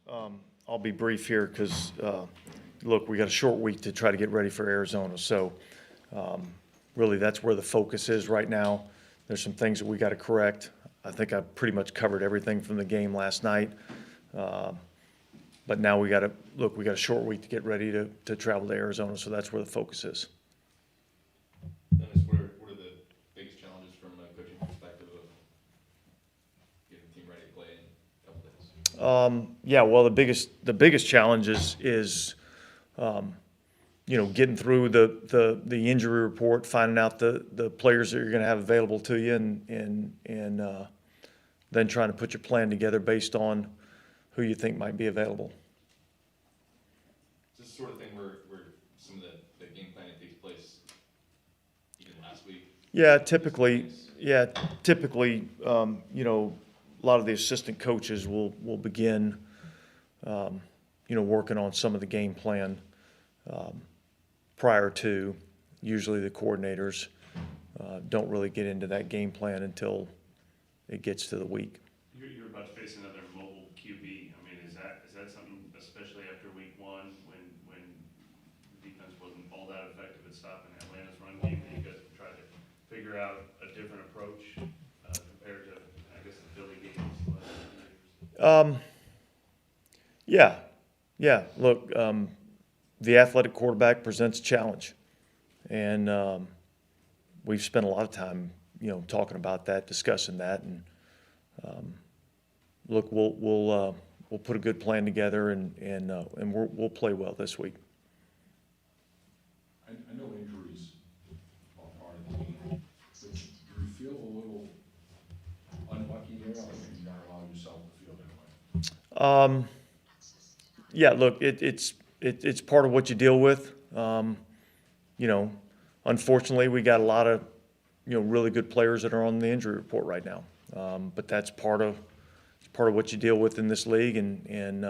I'll be brief here because, look, we got a short week to try to get ready for Arizona. So really that's where the focus is right now. There's some things that we got to correct. I think I pretty much covered everything from the game last night. But now we got a short week to get ready to travel to Arizona. So that's where the focus is. Dennis, what are the biggest challenges from a coaching perspective of getting the team ready to play in a couple days? Yeah, well, the biggest challenge is getting through the injury report, finding out the players that you're going to have available to you, and then trying to put your plan together based on who you think might be available. Is this the sort of thing where some of the game planning takes place even last week? Yeah, typically, a lot of the assistant coaches will begin, working on some of the game plan prior to. Usually the coordinators don't really get into that game plan until it gets to the week. You're about to face another mobile QB. I mean, is that something, especially after week one, when the defense wasn't all that effective at stopping Atlanta's run game, that you guys have tried to figure out a different approach compared to, I guess, the Philly games the last few years? Yeah. Look, the athletic quarterback presents a challenge, and we've spent a lot of time, talking about that, discussing that, and look, we'll put a good plan together, and we'll play well this week. I know injuries are part of the game, but do you feel a little unlucky here? I mean, you not allow yourself to feel that way. Yeah, look, it's part of what you deal with. Unfortunately, we got a lot of really good players that are on the injury report right now. But that's part of what you deal with in this league, and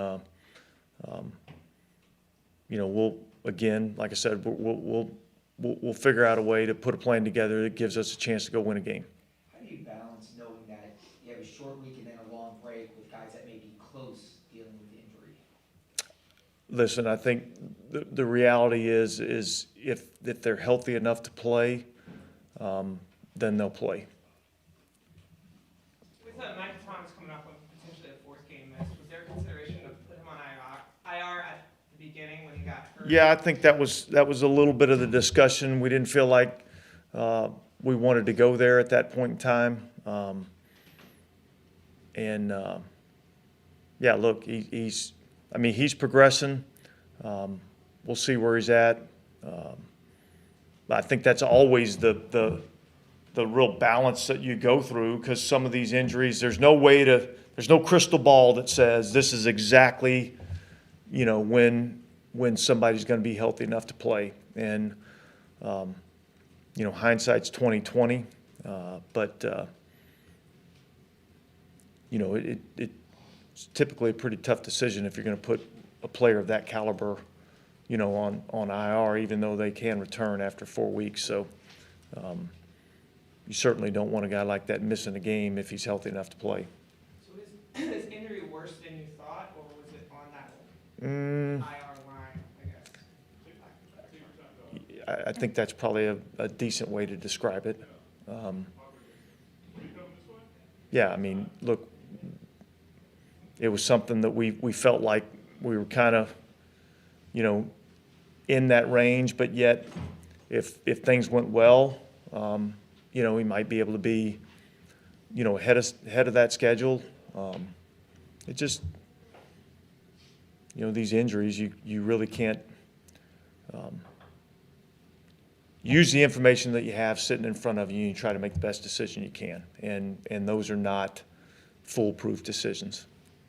we'll, again, like I said, we'll figure out a way to put a plan together that gives us a chance to go win a game. How do you balance knowing that you have a short week and then a long break with guys that may be close dealing with injury? Listen, I think the reality is if they're healthy enough to play, then they'll play. With Michael Thomas coming up with potentially a fourth game miss, was there consideration to put him on IR at the beginning when he got hurt? Yeah, I think that was a little bit of the discussion. We didn't feel like we wanted to go there at that point in time. Yeah, look, he's progressing. We'll see where he's at. I think that's always the real balance that you go through, because some of these injuries, there's no crystal ball that says this is exactly, when somebody's going to be healthy enough to play. And, hindsight's 20/20. But it's typically a pretty tough decision if you're going to put a player of that caliber, on IR, even though they can return after 4 weeks. So you certainly don't want a guy like that missing a game if he's healthy enough to play. So is his injury worse than you thought, or was it on that IR line, I guess? I think that's probably a decent way to describe it. Yeah, I mean, look, it was something that we felt like we were kind of, in that range, but yet if things went well, he might be able to be, ahead of that schedule. It just, these injuries, you really can't use the information that you have sitting in front of you, and you try to make the best decision you can. And those are not foolproof decisions.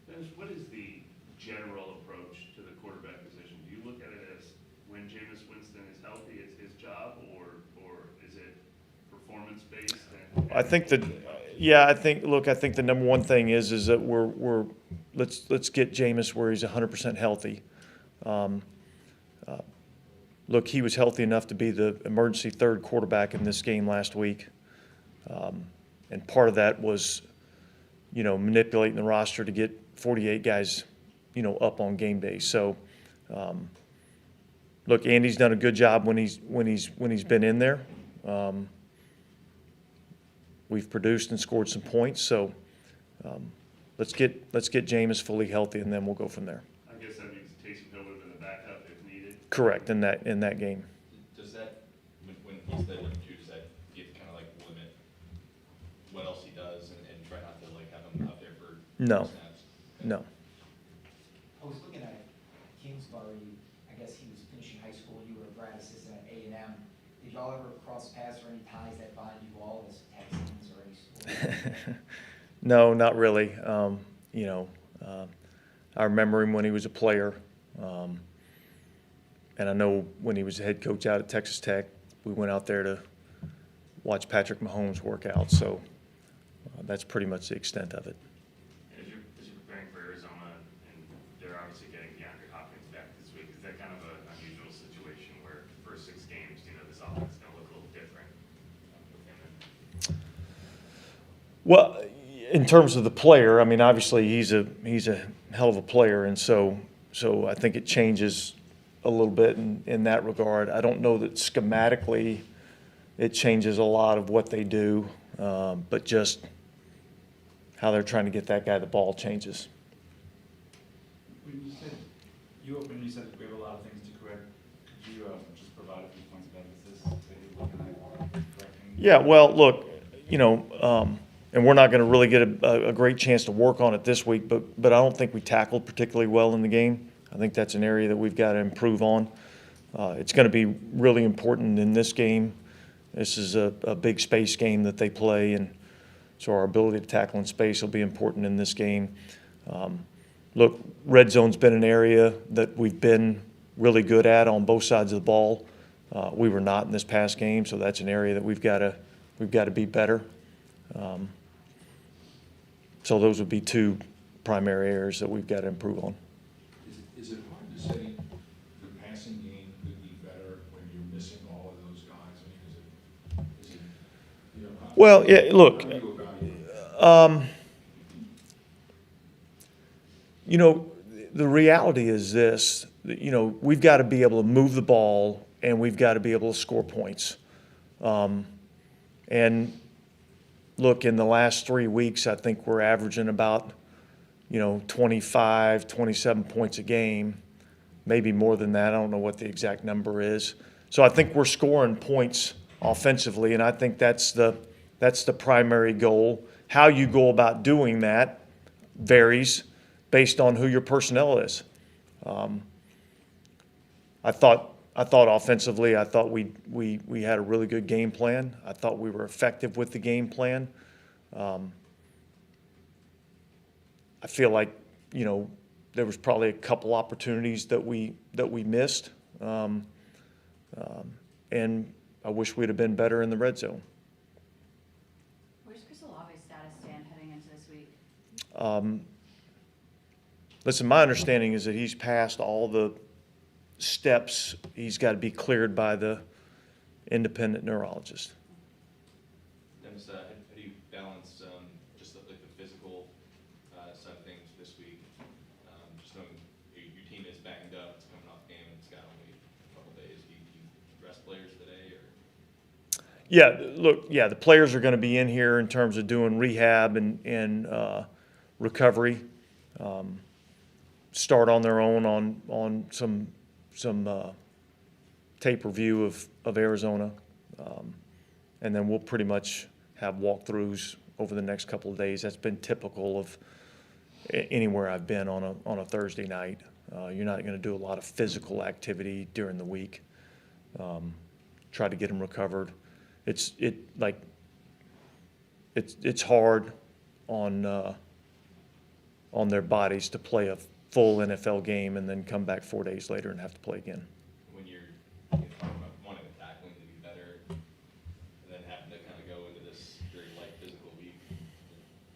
Dennis, what is the general approach to the quarterback position? Do you look at it as when Jameis Winston is healthy, it's his job, or is it performance-based? I think the number one thing is that let's get Jameis where he's 100% healthy. Look, he was healthy enough to be the emergency third quarterback in this game last week. And part of that was, manipulating the roster to get 48 guys, up on game day. So, look, Andy's done a good job when he's been in there. We've produced and scored some points, so let's get Jameis fully healthy, and then we'll go from there. I guess that means Taysom Hill would have been the backup if needed. Correct, in that game. Does that, when he's the number two, does that get kind of like limit what else he does and try not to like have him out there for No. snaps? No. I was looking at Kingsbury, I guess he was finishing high school, you were a grad assistant at A&M. Did y'all ever cross paths or any ties that bind you all as Texans or any sport? No, not really. I remember him when he was a player. And I know when he was the head coach out at Texas Tech, we went out there to watch Patrick Mahomes work out. So that's pretty much the extent of it. As you're preparing for Arizona, and they're obviously getting DeAndre Hopkins back this week, is that kind of an unusual situation where the first 6 games, this offense is going to look a little different with him? Well, in terms of the player, I mean, obviously he's a hell of a player, and so I think it changes a little bit in that regard. I don't know that schematically it changes a lot of what they do, but just how they're trying to get that guy the ball changes. When you said we have a lot of things to correct, could you just provide a few points of emphasis that you're looking at correcting? Yeah, well, look, and we're not going to really get a great chance to work on it this week, but I don't think we tackled particularly well in the game. I think that's an area that we've got to improve on. It's going to be really important in this game. This is a big space game that they play, and so our ability to tackle in space will be important in this game. Look, red zone's been an area that we've been really good at on both sides of the ball. We were not in this past game, so that's an area that we've got to be better. So those would be 2 primary areas that we've got to improve on. Is it hard to say the passing game could be better when you're missing all of those guys? I mean, is it how, Well, yeah, look, how do you evaluate that? the reality is this, we've got to be able to move the ball and we've got to be able to score points. And look, in the last 3 weeks, I think we're averaging about, 25, 27 points a game, maybe more than that. I don't know what the exact number is. So I think we're scoring points offensively, and I think that's the primary goal. How you go about doing that varies based on who your personnel is. I thought offensively, I thought we had a really good game plan. I thought we were effective with the game plan. I feel like, there was probably a couple opportunities that we missed, and I wish we'd have been better in the red zone. Where's Chris Olave's status stand heading into this week? Listen, my understanding is that he's passed all the steps. He's got to be cleared by the independent neurologist. Dennis, how do you balance just the physical side of things this week? Just knowing your team is banged up, it's coming off game, and it's got only a couple days. Do you rest players today, or? Yeah, the players are going to be in here in terms of doing rehab and recovery. Start on their own on some tape review of Arizona, and then we'll pretty much have walkthroughs over the next couple of days. That's been typical of anywhere I've been on a Thursday night. You're not going to do a lot of physical activity during the week. Try to get them recovered. It's hard on their bodies to play a full NFL game and then come back 4 days later and have to play again. When you're talking about wanting the tackling to be better, and then having to kind of go into this very light physical week,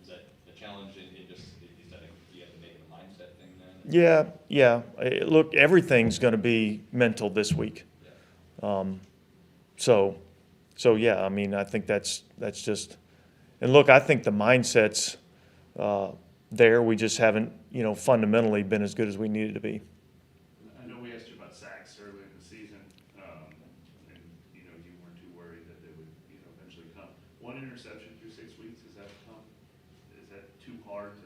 is that a challenge in just, is that you have to make it a mindset thing then? Yeah. Look, everything's going to be mental this week. Yeah. So yeah, I mean, I think that's just, and look, I think the mindset's there. We just haven't fundamentally been as good as we needed to be. I know we asked you about sacks early in the season, and, you weren't too worried that they would, eventually come. One interception through 6 weeks, is that too hard to?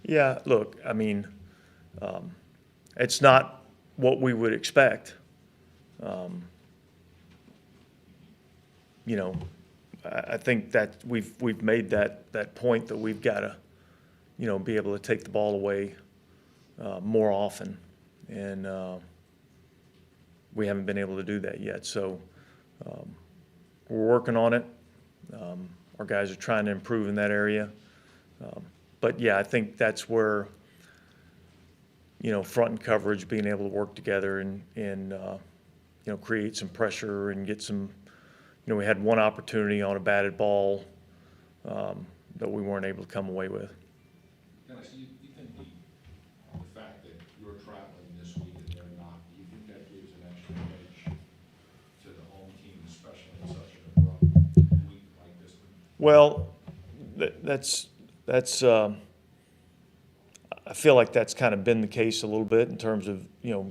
Yeah, look, I mean, it's not what we would expect. I think that we've made that point that we've got to, be able to take the ball away more often, and we haven't been able to do that yet. So we're working on it. Our guys are trying to improve in that area. But yeah, I think that's where, front and coverage, being able to work together and create some pressure and get some, we had one opportunity on a batted ball that we weren't able to come away with. Dennis, you think the fact that you're traveling this week and they're not, do you think that gives an extra edge to the home team, especially in such an abrupt week like this one? Well, that's I feel like that's kind of been the case a little bit in terms of,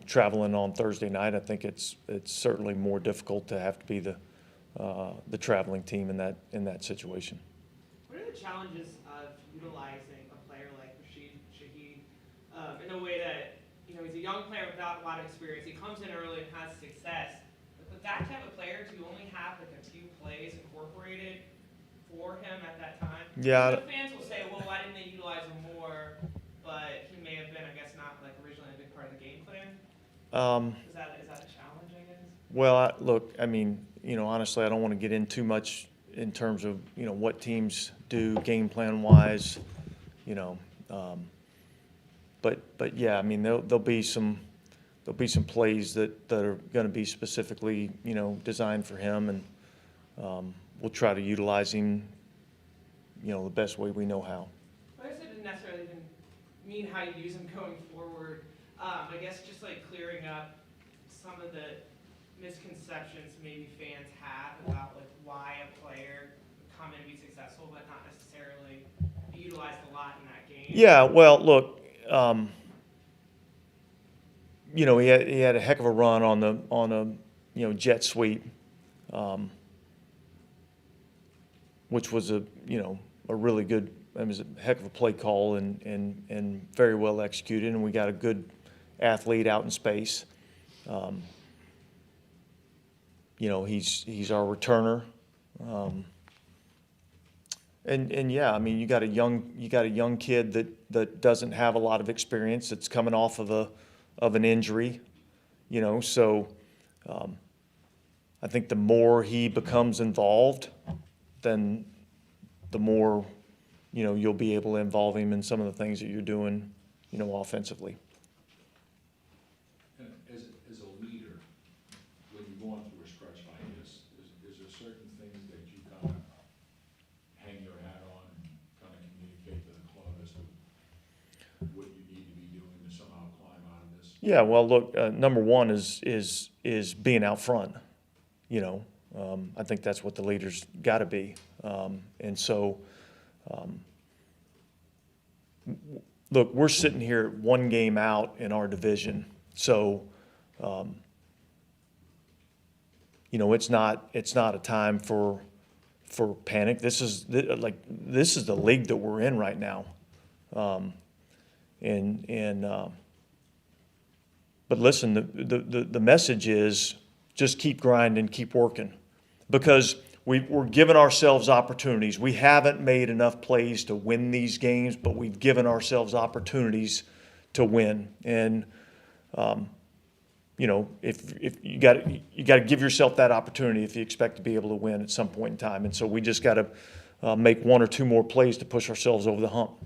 traveling on Thursday night. I think it's certainly more difficult to have to be the traveling team in that situation. What are the challenges of utilizing a player like Rashid Shaheed in a way that, he's a young player without a lot of experience. He comes in early and has success. But with that type of player, do you only have like a few plays incorporated for him at that time? Yeah. Some fans will say, well, why didn't they utilize him more? But he may have been, I guess, not like originally a big part of the game plan. Is that a challenge, I guess? Well, look, I mean, honestly, I don't want to get in too much in terms of, what teams do game plan wise, but yeah, I mean, there'll be some plays that are going to be specifically, designed for him, and we'll try to utilize him, the best way we know how. I guess it didn't necessarily even mean how you use him going forward. I guess just like clearing up some of the misconceptions maybe fans have about like why a player would come in and be successful, but not necessarily be utilized a lot in that game. Yeah, well, look, he had a heck of a run on a jet sweep, which was a really good. It was a heck of a play call and very well executed, and we got a good athlete out in space. He's our returner, and yeah, I mean, you got a young kid that doesn't have a lot of experience. That's coming off of an injury, So I think the more he becomes involved, then the more you'll be able to involve him in some of the things that you're doing, offensively. And as a leader, when you're going through a stretch like this, is there certain things that you kind of hang your hat on and kind of communicate to the club as to what you need to be doing to somehow climb out of this? Yeah, well, look, number one is being out front. I think that's what the leader's got to be, and so. Look, we're sitting here one game out in our division, so it's not a time for panic. This is the league that we're in right now, but listen, the message is just keep grinding, keep working, because we're giving ourselves opportunities. We haven't made enough plays to win these games, but we've given ourselves opportunities to win. And if you got to give yourself that opportunity if you expect to be able to win at some point in time. And so we just got to make one or two more plays to push ourselves over the hump.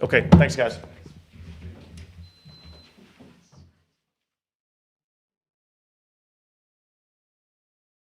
Okay, thanks, guys.